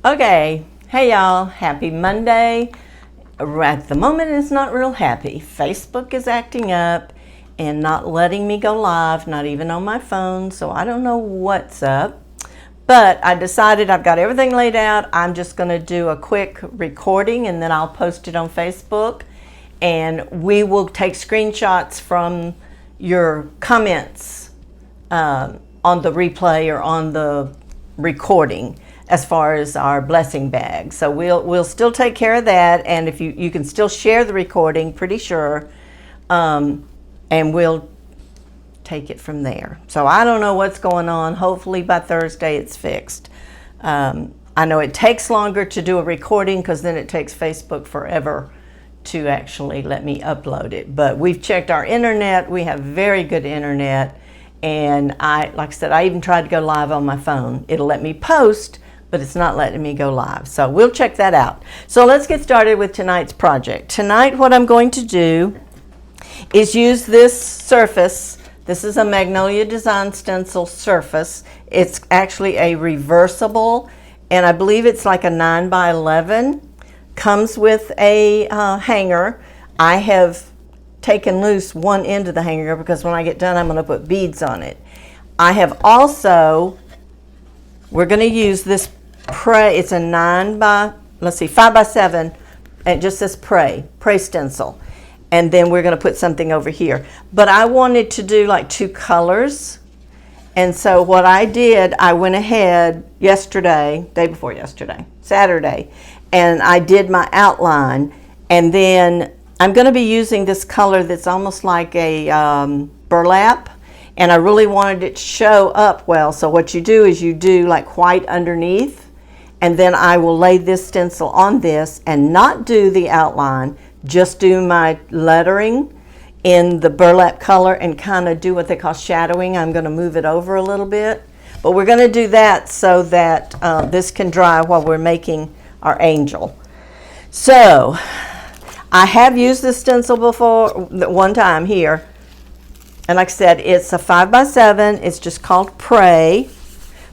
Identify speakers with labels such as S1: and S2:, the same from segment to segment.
S1: Okay, hey y'all, happy Monday. At the moment it's not real happy. Facebook is acting up and not letting me go live, not even on my phone, so I don't know what's up. But I decided I've got everything laid out. I'm just going to do a quick recording and then I'll post it on Facebook. And we will take screenshots from your comments on the replay or on the recording as far as our blessing bag. So we'll still take care of that. And if you can still share the recording, pretty sure, and we'll take it from there. So I don't know what's going on. Hopefully by Thursday it's fixed. I know it takes longer to do a recording because then it takes Facebook forever to actually let me upload it. But we've checked our internet. We have very good internet. And like I said, I even tried to go live on my phone. It'll let me post, but it's not letting me go live. So we'll check that out. So let's get started with tonight's project. Tonight what I'm going to do is use this surface. This is a Magnolia Design Stencil surface. It's actually a reversible, and I believe it's like a 9 by 11. Comes with a hanger. I have taken loose one end of the hanger because when I get done I'm going to put beads on it. I have also, we're going to use this Pray. It's a 5 by 7, and it just says Pray stencil. And then we're going to put something over here. But I wanted to do like 2 colors. And so what I did, I went ahead yesterday, day before yesterday, Saturday, and I did my outline. And then I'm going to be using this color that's almost like a burlap. And I really wanted it to show up well. So what you do is you do like white underneath. And then I will lay this stencil on this and not do the outline. Just do my lettering in the burlap color and kind of do what they call shadowing. I'm going to move it over a little bit. But we're going to do that so that this can dry while we're making our angel. So I have used this stencil before, one time here. And like I said, it's a 5 by 7. It's just called Pray.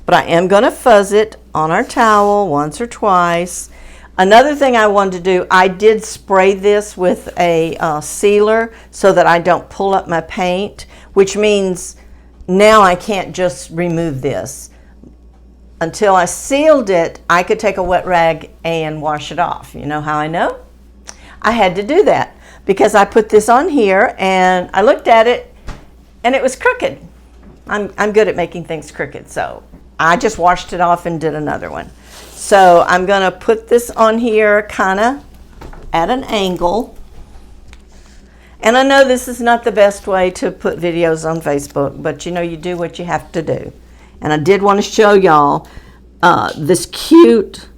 S1: But I am going to fuzz it on our towel once or twice. Another thing I wanted to do, I did spray this with a sealer so that I don't pull up my paint, which means now I can't just remove this. Until I sealed it, I could take a wet rag and wash it off. You know how I know? I had to do that because I put this on here and I looked at it and it was crooked. I'm good at making things crooked, so I just washed it off and did another one. So I'm going to put this on here kind of at an angle. And I know this is not the best way to put videos on Facebook, but you know, you do what you have to do. And I did want to show y'all this cute.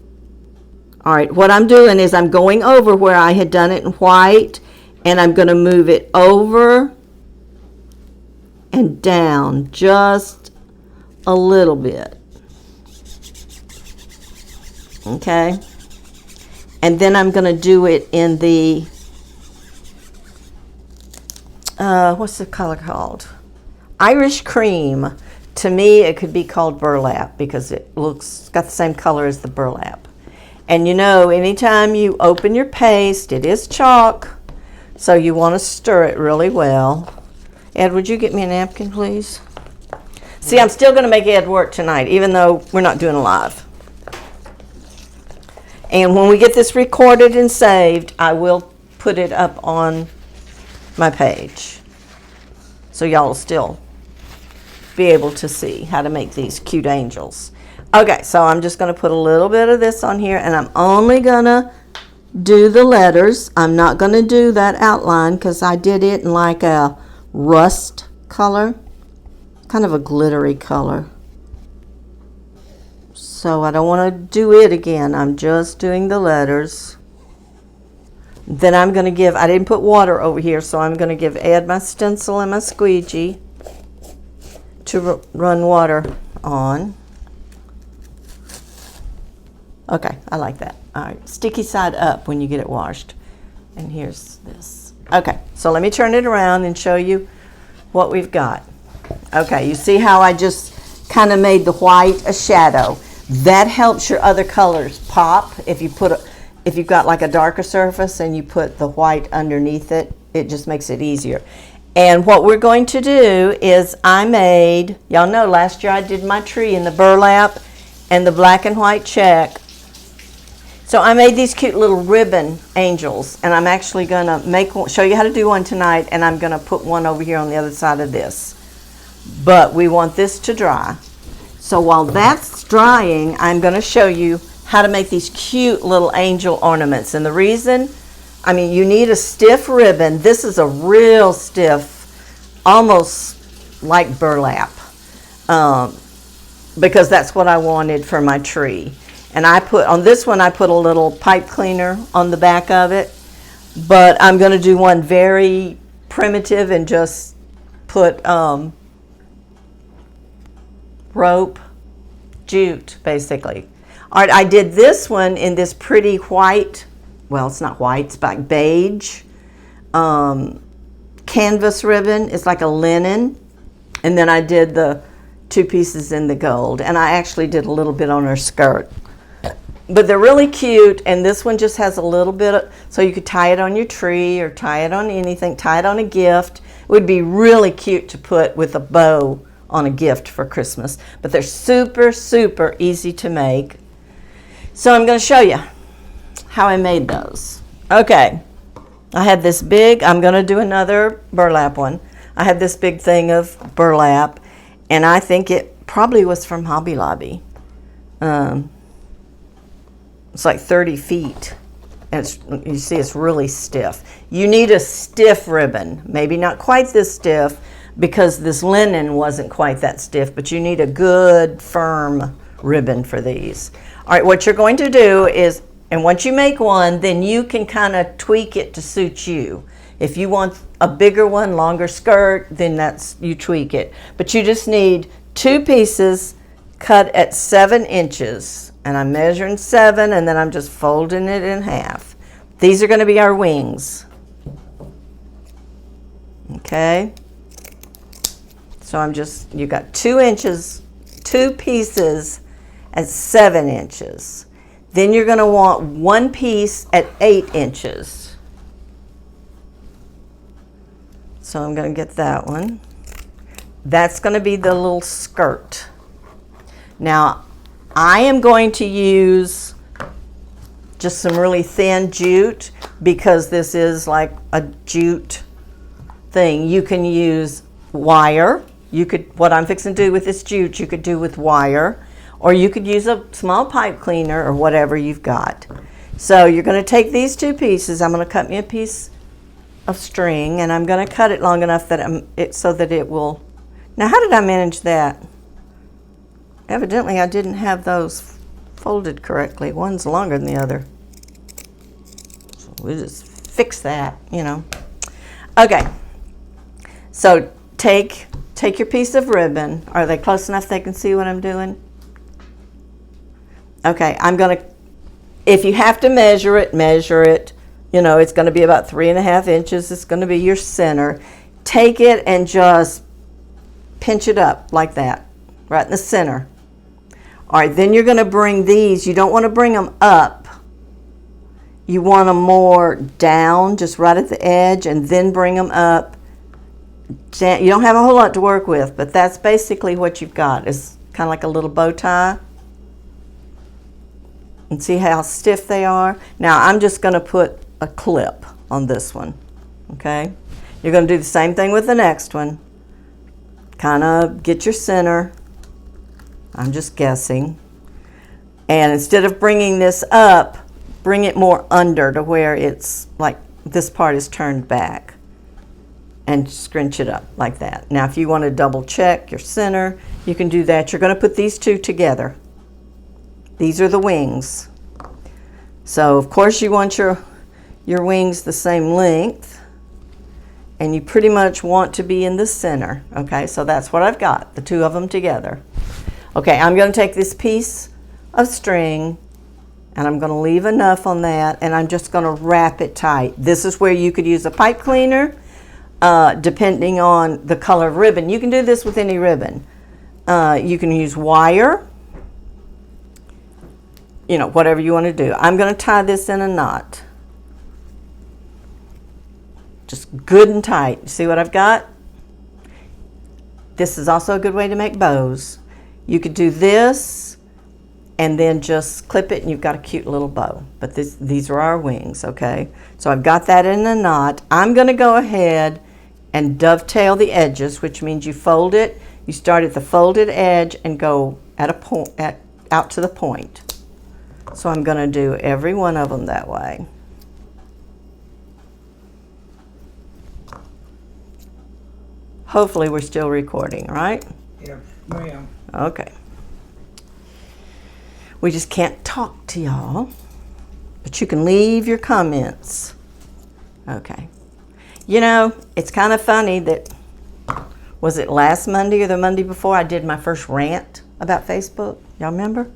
S1: All right, what I'm doing is I'm going over where I had done it in white, and I'm going to move it over and down just a little bit. Okay, and then I'm going to do it in the what's the color called? Irish cream. To me it could be called burlap because it looks got the same color as the burlap. And you know, anytime you open your paste, it is chalk, so you want to stir it really well. Ed, would you get me a napkin, please? See, I'm still going to make Ed work tonight even though we're not doing a live. And when we get this recorded and saved, I will put it up on my page. So y'all will still be able to see how to make these cute angels. Okay, so I'm just going to put a little bit of this on here, and I'm only going to do the letters. I'm not going to do that outline because I did it in like a rust color, kind of a glittery color. So I don't want to do it again. I'm just doing the letters. Then I'm going to give, I didn't put water over here, so I'm going to add my stencil and my squeegee to run water on. Okay, I like that. All right, sticky side up when you get it washed. And here's this. Okay, so let me turn it around and show you what we've got. Okay, you see how I just kind of made the white a shadow. That helps your other colors pop. If you've got like a darker surface and you put the white underneath it, it just makes it easier. And what we're going to do is y'all know last year I did my tree in the burlap and the black and white check. So I made these cute little ribbon angels, and I'm actually going to show you how to do one tonight, and I'm going to put one over here on the other side of this. But we want this to dry. So while that's drying, I'm going to show you how to make these cute little angel ornaments. And the reason, you need a stiff ribbon. This is a real stiff, almost like burlap, because that's what I wanted for my tree. And on this one, I put a little pipe cleaner on the back of it. But I'm going to do one very primitive and just put rope, jute, basically. All right, I did this one in this pretty white, well, it's not white, it's like beige canvas ribbon. It's like a linen. And then I did the 2 pieces in the gold. And I actually did a little bit on her skirt. But they're really cute, and this one just has a little bit so you could tie it on your tree or tie it on anything, tie it on a gift. It would be really cute to put with a bow on a gift for Christmas. But they're super, super easy to make. So I'm going to show you how I made those. Okay, I had this big, I'm going to do another burlap one. I had this big thing of burlap, and I think it probably was from Hobby Lobby. It's like 30 feet. And you see it's really stiff. You need a stiff ribbon. Maybe not quite this stiff because this linen wasn't quite that stiff, but you need a good firm ribbon for these. All right, what you're going to do is, and once you make one, then you can kind of tweak it to suit you. If you want a bigger one, longer skirt, then you tweak it. But you just need 2 pieces cut at 7 inches. And I'm measuring 7, and then I'm just folding it in half. These are going to be our wings. Okay? So you got 2 inches, 2 pieces at 7 inches. Then you're going to want 1 piece at 8 inches. So I'm going to get that one. That's going to be the little skirt. Now, I am going to use just some really thin jute because this is like a jute thing. You can use wire. What I'm fixing to do with this jute, you could do with wire, or you could use a small pipe cleaner or whatever you've got. So you're going to take these 2 pieces. I'm going to cut me a piece of string, and I'm going to cut it long enough so that it will. Now, how did I manage that? Evidently, I didn't have those folded correctly. One's longer than the other. So we'll just fix that, Okay. So take your piece of ribbon. Are they close enough they can see what I'm doing? Okay, if you have to measure it, measure it. It's going to be about 3.5 inches. It's going to be your center. Take it and just pinch it up like that, right in the center. All right, then you're going to bring these. You don't want to bring them up. You want them more down, just right at the edge, and then bring them up. You don't have a whole lot to work with, but that's basically what you've got. It's kind of like a little bow tie. And see how stiff they are? Now, I'm just going to put a clip on this one, okay? You're going to do the same thing with the next one. Kind of get your center. I'm just guessing. And instead of bringing this up, bring it more under to where it's like this part is turned back. And scrunch it up like that. Now, if you want to double check your center, you can do that. You're going to put these 2 together. These are the wings. So, of course, you want your wings the same length. And you pretty much want to be in the center. Okay, so that's what I've got, the 2 of them together. Okay, I'm going to take this piece of string and I'm going to leave enough on that, and I'm just going to wrap it tight. This is where you could use a pipe cleaner, depending on the color of ribbon. You can do this with any ribbon. You can use wire, you know, whatever you want to do. I'm going to tie this in a knot. Just good and tight. See what I've got? This is also a good way to make bows. You could do this and then just clip it and you've got a cute little bow. But these are our wings, okay? So I've got that in a knot. I'm going to go ahead and dovetail the edges, which means you fold it. You start at the folded edge and go at a point, out to the point. So I'm going to do every one of them that way. Hopefully we're still recording, right?
S2: Yes, ma'am.
S1: Okay. We just can't talk to y'all, but you can leave your comments. Okay. You know, it's kind of funny that, was it last Monday or the Monday before I did my first rant about Facebook? Y'all remember?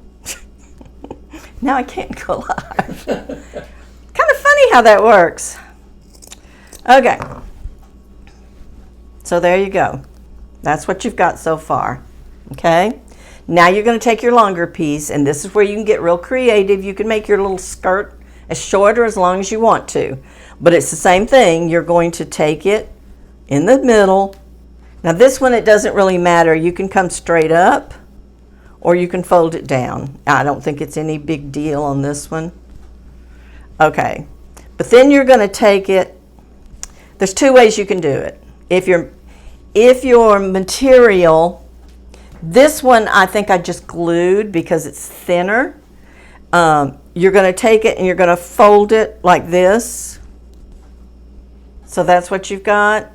S1: Now I can't go live. Kind of funny how that works. Okay. So there you go. That's what you've got so far. Okay? Now you're going to take your longer piece, and this is where you can get real creative. You can make your little skirt as short or as long as you want to. But it's the same thing. You're going to take it in the middle. Now this one, it doesn't really matter. You can come straight up or you can fold it down. I don't think it's any big deal on this one. Okay. But then you're going to take it. There's two ways you can do it. If your material, this one I think I just glued because it's thinner. You're going to take it and you're going to fold it like this. So that's what you've got.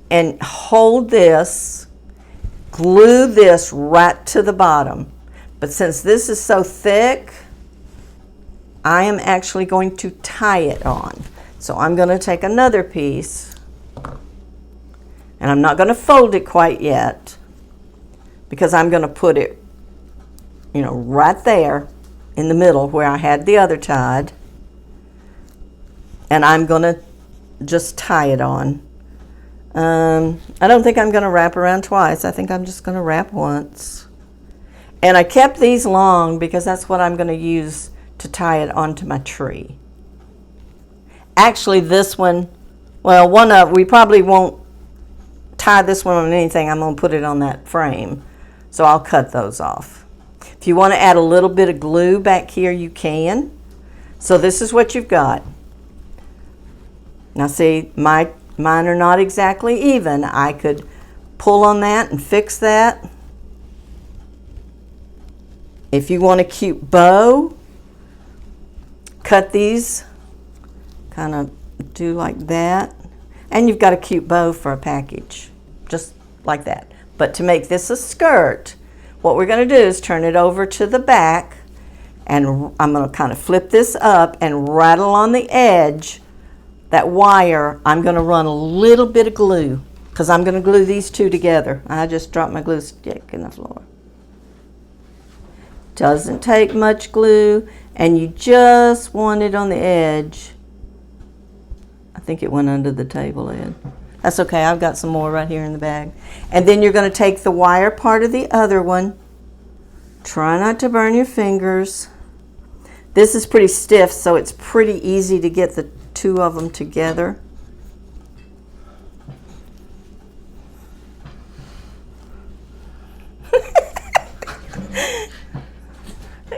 S1: And hold this, glue this right to the bottom. But since this is so thick, I am actually going to tie it on. So I'm going to take another piece. And I'm not going to fold it quite yet because I'm going to put it, you know, right there in the middle where I had the other tied. And I'm going to just tie it on. I don't think I'm going to wrap around twice. I think I'm just going to wrap once. And I kept these long because that's what I'm going to use to tie it onto my tree. Actually, this one, well, we probably won't tie this one on anything. I'm going to put it on that frame. So I'll cut those off. If you want to add a little bit of glue back here, you can. So this is what you've got. Now see, mine are not exactly even. I could pull on that and fix that. If you want a cute bow, cut these, kind of do like that. And you've got a cute bow for a package, just like that. But to make this a skirt, what we're going to do is turn it over to the back, and I'm going to kind of flip this up and right along the edge, that wire, I'm going to run a little bit of glue because I'm going to glue these two together. I just dropped my glue stick in the floor. Doesn't take much glue, and you just want it on the edge. I think it went under the table, Ed. That's okay, I've got some more right here in the bag. And then you're going to take the wire part of the other one. Try not to burn your fingers. This is pretty stiff, so it's pretty easy to get the two of them together.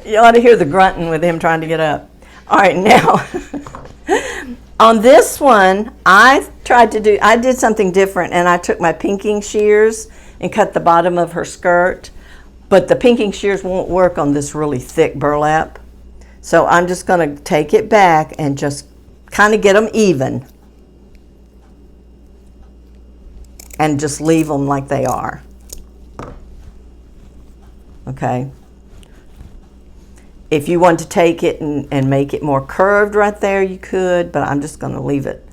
S1: You ought to hear the grunting with him trying to get up. All right, now, on this one, I did something different, and I took my pinking shears and cut the bottom of her skirt, but the pinking shears won't work on this really thick burlap. So I'm just going to take it back and just kind of get them even and just leave them like they are. Okay. If you want to take it and make it more curved right there, you could, but I'm just going to leave it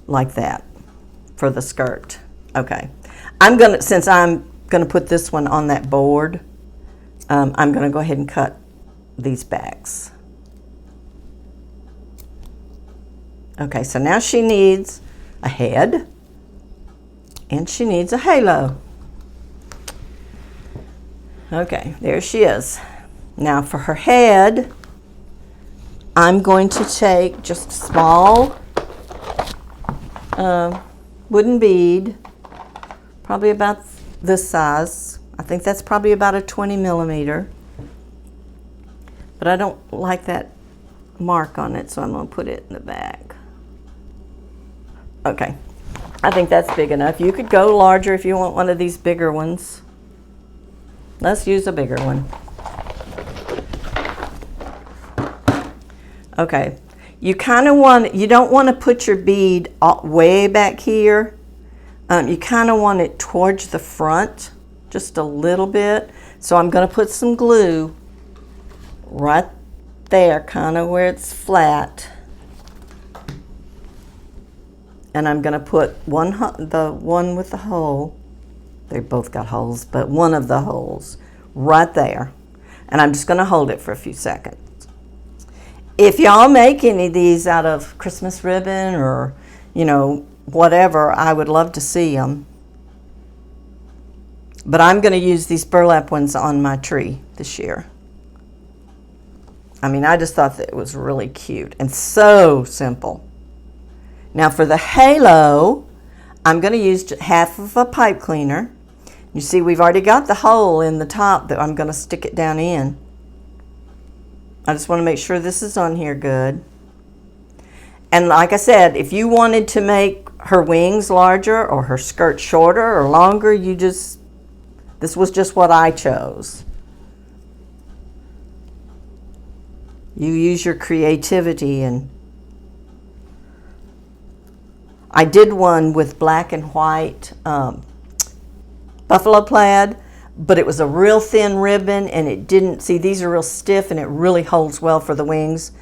S1: like that for the skirt. Okay. Since I'm going to put this one on that board, I'm going to go ahead and cut these backs. Okay, so now she needs a head and she needs a halo. Okay, there she is. Now for her head, I'm going to take just a small wooden bead, probably about this size. I think that's probably about a 20 millimeter. But I don't like that mark on it, so I'm going to put it in the back. Okay, I think that's big enough. You could go larger if you want one of these bigger ones. Let's use a bigger one. Okay, you don't want to put your bead way back here. You kind of want it towards the front, just a little bit. So I'm going to put some glue right there, kind of where it's flat. And I'm going to put the one with the hole. They both got holes, but one of the holes right there. And I'm just going to hold it for a few seconds. If y'all make any of these out of Christmas ribbon or, you know, whatever, I would love to see them. But I'm going to use these burlap ones on my tree this year. I mean, I just thought that it was really cute and so simple. Now for the halo, I'm going to use half of a pipe cleaner. You see, we've already got the hole in the top that I'm going to stick it down in. I just want to make sure this is on here good. And like I said, if you wanted to make her wings larger or her skirt shorter or longer, this was just what I chose. You use your creativity. And I did one with black and white buffalo plaid, but it was a real thin ribbon, and it didn't, see, these are real stiff, and it really holds well for the wings.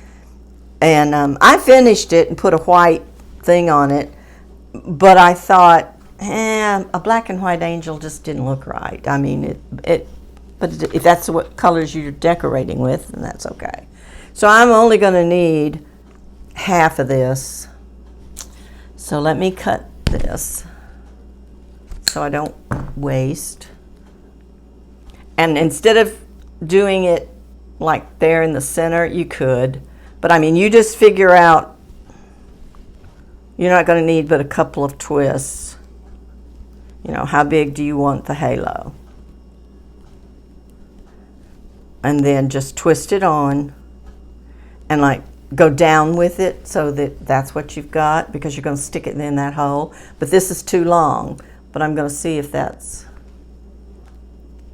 S1: And I finished it and put a white thing on it, but I thought, a black and white angel just didn't look right. I mean, but if that's what colors you're decorating with, then that's okay. So I'm only going to need half of this. So let me cut this so I don't waste. And instead of doing it like there in the center, you could. But I mean, you just figure out, you're not going to need but a couple of twists. You know, how big do you want the halo? And then just twist it on and like go down with it so that that's what you've got, because you're going to stick it in that hole. But this is too long, but I'm going to see if that's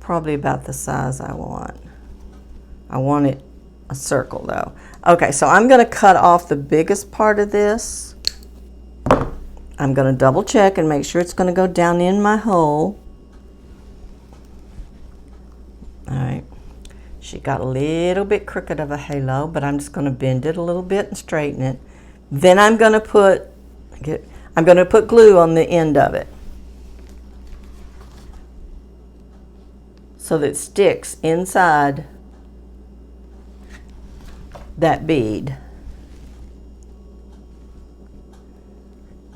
S1: probably about the size I want. I want it a circle though. Okay, so I'm going to cut off the biggest part of this. I'm going to double check and make sure it's going to go down in my hole. All right. She got a little bit crooked of a halo, but I'm just going to bend it a little bit and straighten it. Then I'm going to put glue on the end of it so that it sticks inside that bead.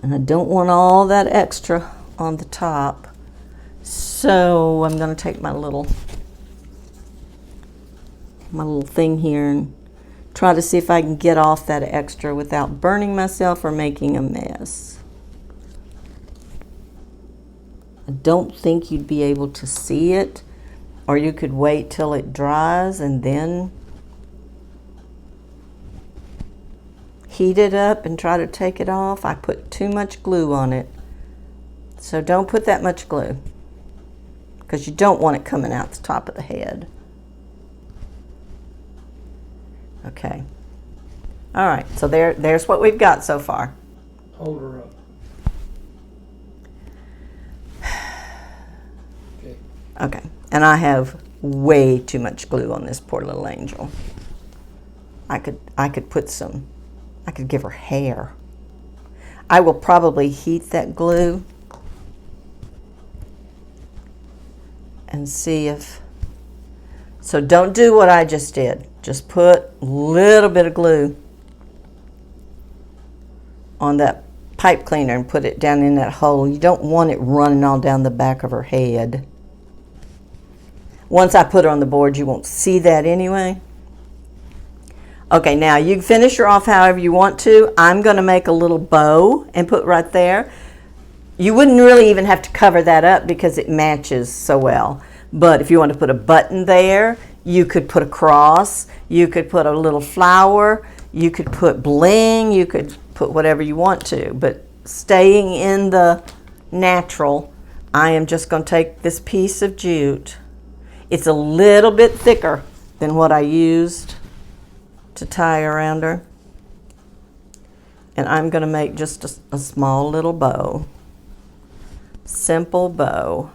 S1: And I don't want all that extra on the top, so I'm going to take my little thing here and try to see if I can get off that extra without burning myself or making a mess. I don't think you'd be able to see it, or you could wait till it dries and then heat it up and try to take it off. I put too much glue on it, so don't put that much glue, because you don't want it coming out the top of the head. Okay. All right, so there's what we've got so far.
S2: Hold her up. Okay.
S1: Okay, and I have way too much glue on this poor little angel. I could give her hair. I will probably heat that glue and see if, so don't do what I just did. Just put a little bit of glue on that pipe cleaner and put it down in that hole. You don't want it running all down the back of her head. Once I put her on the board, you won't see that anyway. Okay, now you can finish her off however you want to. I'm going to make a little bow and put right there. You wouldn't really even have to cover that up because it matches so well. But if you want to put a button there, you could put a cross, you could put a little flower, you could put bling, you could put whatever you want to. But staying in the natural, I am just going to take this piece of jute. It's a little bit thicker than what I used to tie around her. And I'm going to make just a small little bow. Simple bow.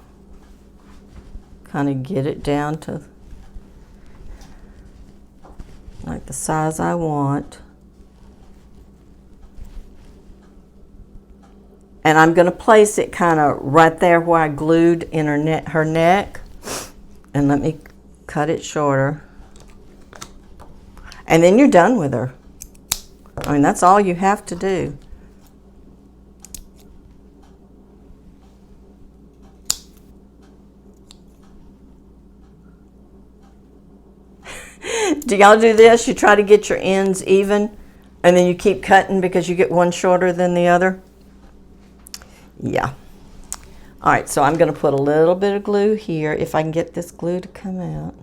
S1: Kind of get it down to like the size I want. And I'm going to place it kind of right there where I glued in her neck. And let me cut it shorter. And then you're done with her. I mean, that's all you have to do. Do y'all do this? You try to get your ends even, and then you keep cutting because you get one shorter than the other? Yeah. All right, so I'm going to put a little bit of glue here, if I can get this glue to come out.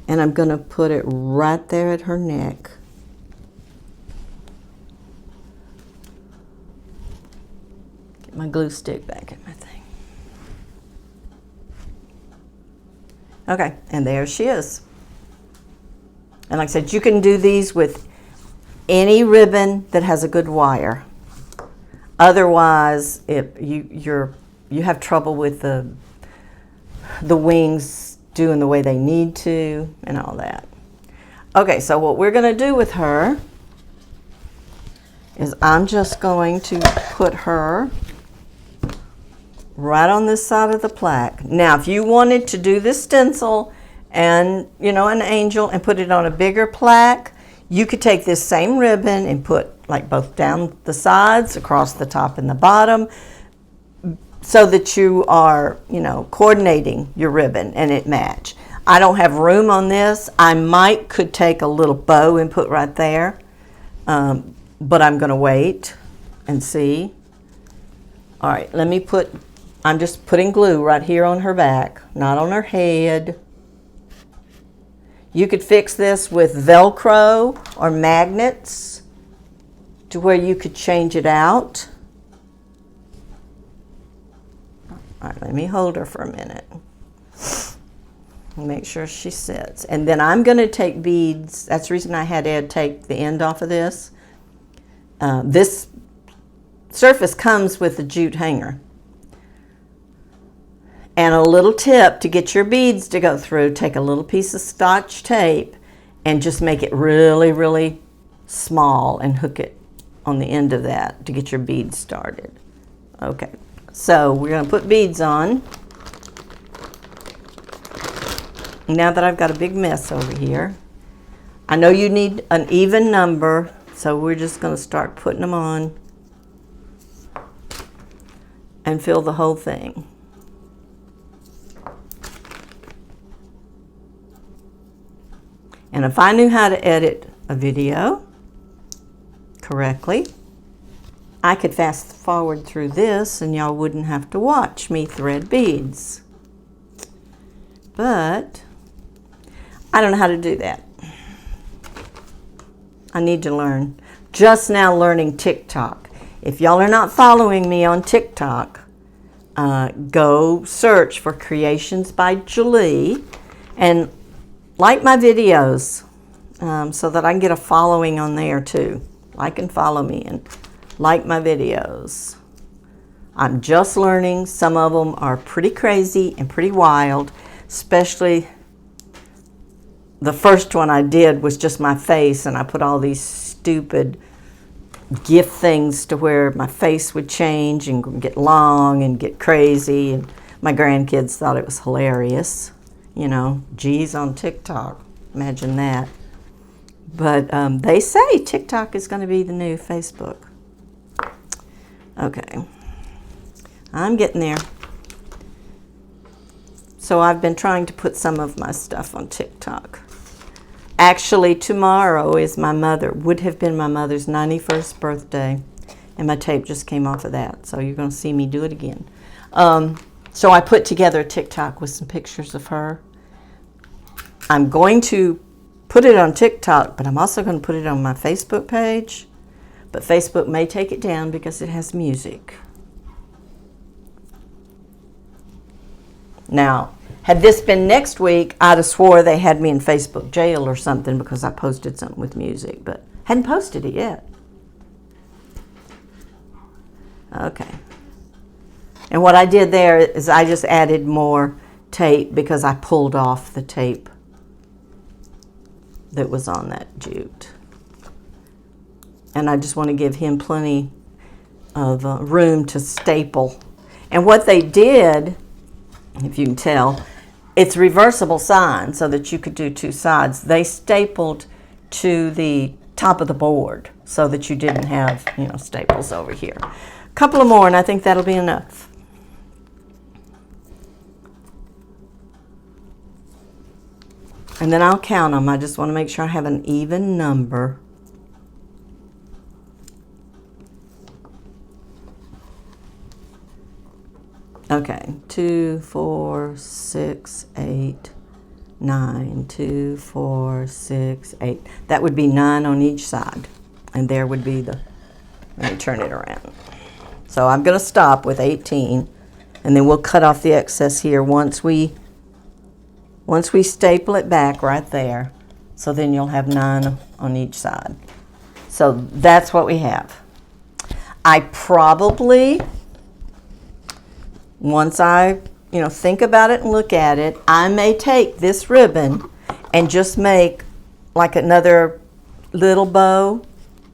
S1: And I'm going to put it right there at her neck. Get my glue stick back in my thing. Okay, and there she is. And like I said, you can do these with any ribbon that has a good wire. Otherwise, if you have trouble with the wings doing the way they need to and all that. Okay, so what we're going to do with her is I'm just going to put her right on this side of the plaque. Now, if you wanted to do this stencil and, you know, an angel and put it on a bigger plaque, you could take this same ribbon and put like both down the sides, across the top and the bottom, so that you are, you know, coordinating your ribbon and it match. I don't have room on this. I could take a little bow and put right there, but I'm going to wait and see. All right, I'm just putting glue right here on her back, not on her head. You could fix this with Velcro or magnets to where you could change it out. All right, let me hold her for a minute. Make sure she sits. And then I'm going to take beads. That's the reason I had Ed take the end off of this. This surface comes with a jute hanger. And a little tip to get your beads to go through, take a little piece of Scotch tape and just make it really, really small and hook it on the end of that to get your beads started. Okay, so we're going to put beads on. Now that I've got a big mess over here, I know you need an even number, so we're just going to start putting them on and fill the whole thing. And if I knew how to edit a video correctly, I could fast forward through this and y'all wouldn't have to watch me thread beads. But I don't know how to do that. I need to learn. Just now learning TikTok. If y'all are not following me on TikTok, go search for Creations by Gwili and like my videos so that I can get a following on there too. Like and follow me and like my videos. I'm just learning. Some of them are pretty crazy and pretty wild, especially the first one I did was just my face, and I put all these stupid gift things to where my face would change and get long and get crazy, and my grandkids thought it was hilarious. You know, geez, on TikTok, imagine that. But they say TikTok is going to be the new Facebook. Okay, I'm getting there. So I've been trying to put some of my stuff on TikTok. Actually, tomorrow would have been my mother's 91st birthday, and my tape just came off of that, so you're going to see me do it again. So I put together a TikTok with some pictures of her. I'm going to put it on TikTok, but I'm also going to put it on my Facebook page, but Facebook may take it down because it has music. Now, had this been next week, I'd have swore they had me in Facebook jail or something because I posted something with music, but hadn't posted it yet. Okay. And what I did there is I just added more tape because I pulled off the tape that was on that jute. And I just want to give him plenty of room to staple. And what they did, if you can tell, it's reversible sign so that you could do two sides. They stapled to the top of the board so that you didn't have, staples over here. A couple of more, and I think that'll be enough. And then I'll count them. I just want to make sure I have an even number. Okay, 2, 4, 6, 8, 9, 2, 4, 6, 8. That would be 9 on each side. And there would be let me turn it around. So I'm going to stop with 18, and then we'll cut off the excess here once we staple it back right there. So then you'll have 9 on each side. So that's what we have. I probably, once I, think about it and look at it, I may take this ribbon and just make like another little bow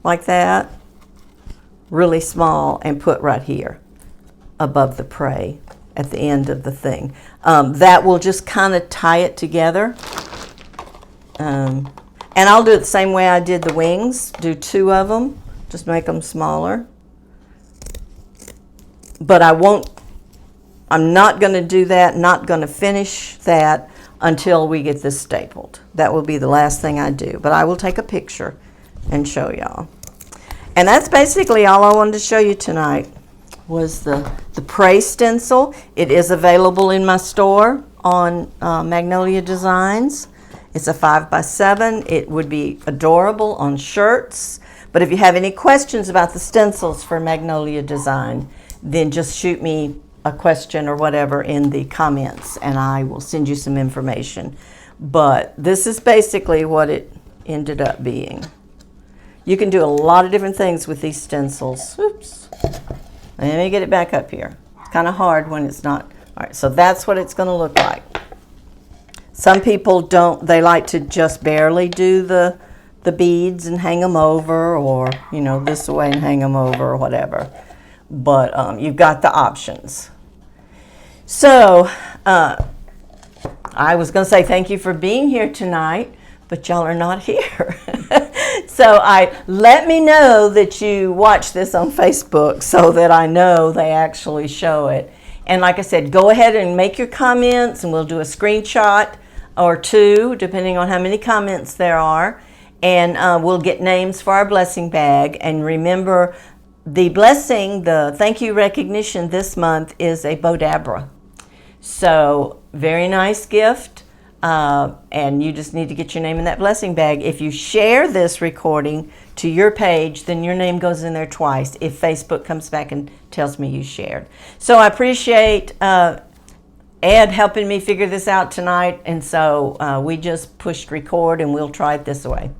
S1: like that, really small, and put right here above the prey at the end of the thing. That will just kind of tie it together. And I'll do it the same way I did the wings, do 2 of them, just make them smaller. But I'm not going to do that, not going to finish that until we get this stapled. That will be the last thing I do. But I will take a picture and show y'all. And that's basically all I wanted to show you tonight was the prey stencil. It is available in my store on Magnolia Designs. It's a 5x7. It would be adorable on shirts. But if you have any questions about the stencils for Magnolia Design, then just shoot me a question or whatever in the comments, and I will send you some information. But this is basically what it ended up being. You can do a lot of different things with these stencils. Oops. Let me get it back up here. It's kind of hard when it's not. All right, so that's what it's going to look like. Some people they like to just barely do the beads and hang them over, or, this way and hang them over or whatever. But you've got the options. So I was going to say thank you for being here tonight, but y'all are not here. So let me know that you watch this on Facebook so that I know they actually show it. And like I said, go ahead and make your comments, and we'll do a screenshot or 2, depending on how many comments there are. And we'll get names for our blessing bag. And remember, the blessing, the thank you recognition this month is a Bodabra. So very nice gift. And you just need to get your name in that blessing bag. If you share this recording to your page, then your name goes in there twice if Facebook comes back and tells me you shared. So I appreciate Ed helping me figure this out tonight. And so we just pushed record, and we'll try it this way.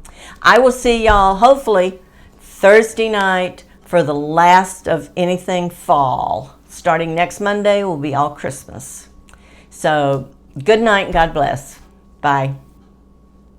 S1: I will see y'all hopefully Thursday night for the last of anything fall. Starting next Monday will be all Christmas. So good night and God bless. Bye.